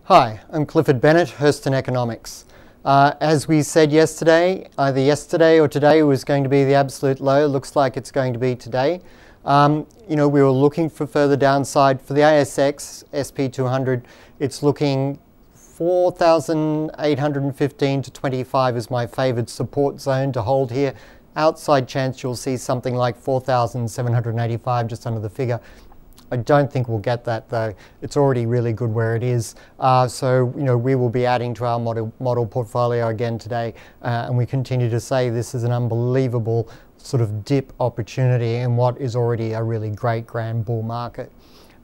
Hi, I'm Clifford Bennett, Herston Economics. As we said yesterday, either yesterday or today was going to be the absolute low. Looks like it's going to be today. We were looking for further downside. For the ASX, SP200, it's looking 4,815 to 25 is my favoured support zone to hold here. Outside chance you'll see something like 4,785 just under the figure. I don't think we'll get that though. It's already really good where it is. So we will be adding to our model portfolio again today, and we continue to say this is an unbelievable sort of dip opportunity in what is already a really great grand bull market.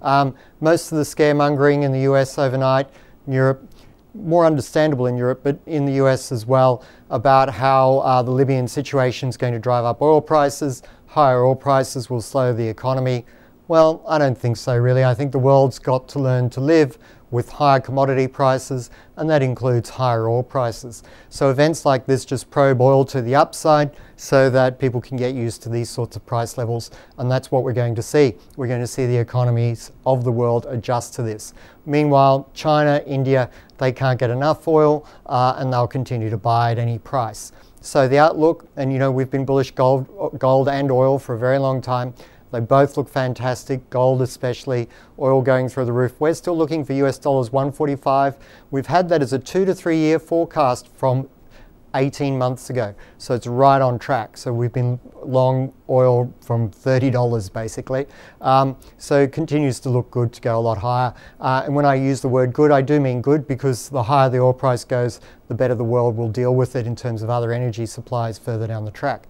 Most of the scaremongering in the US overnight, Europe, more understandable in Europe, but in the US as well, about how the Libyan situation is going to drive up oil prices. Higher oil prices will slow the economy. Well, I don't think so really. I think the world's got to learn to live with higher commodity prices, and that includes higher oil prices. So events like this just probe oil to the upside so that people can get used to these sorts of price levels, and that's what we're going to see. We're going to see the economies of the world adjust to this. Meanwhile, China, India, they can't get enough oil and they'll continue to buy at any price. So the outlook, and we've been bullish gold and oil for a very long time. They both look fantastic, gold especially, oil going through the roof. We're still looking for US dollars 145. We've had that as a 2 to 3 year forecast from 18 months ago. So it's right on track. So we've been long oil from $30 basically. So it continues to look good to go a lot higher. And when I use the word good, I do mean good because the higher the oil price goes, the better the world will deal with it in terms of other energy supplies further down the track.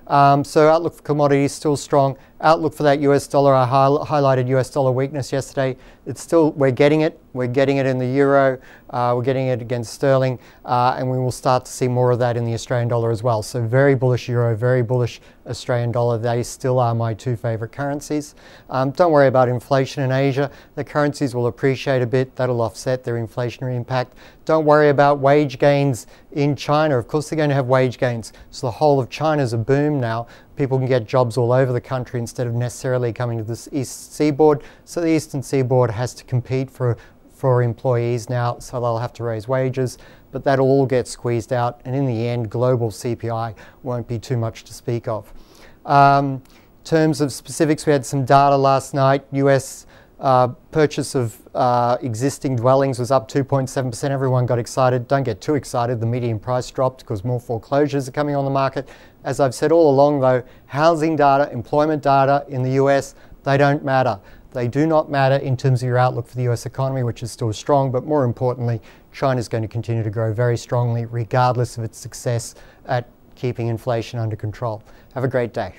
So outlook for commodities still strong. Outlook for that US dollar, I highlighted US dollar weakness yesterday. It's still, we're getting it. We're getting it in the euro, we're getting it against sterling, and we will start to see more of that in the Australian dollar as well. So very bullish euro, very bullish Australian dollar. They still are my two favourite currencies. Don't worry about inflation in Asia. The currencies will appreciate a bit. That'll offset their inflationary impact. Don't worry about wage gains in China. Of course they're going to have wage gains. So the whole of China's a boom now. People can get jobs all over the country instead of necessarily coming to the East Seaboard. So the Eastern Seaboard has to compete for employees now, so they'll have to raise wages, but that'll all get squeezed out, and in the end, global CPI won't be too much to speak of. In terms of specifics, we had some data last night. US purchase of existing dwellings was up 2.7%. Everyone got excited. Don't get too excited. The median price dropped because more foreclosures are coming on the market. As I've said all along though, housing data, employment data in the US, they don't matter. They do not matter in terms of your outlook for the US economy, which is still strong, but more importantly, China is going to continue to grow very strongly regardless of its success at keeping inflation under control. Have a great day.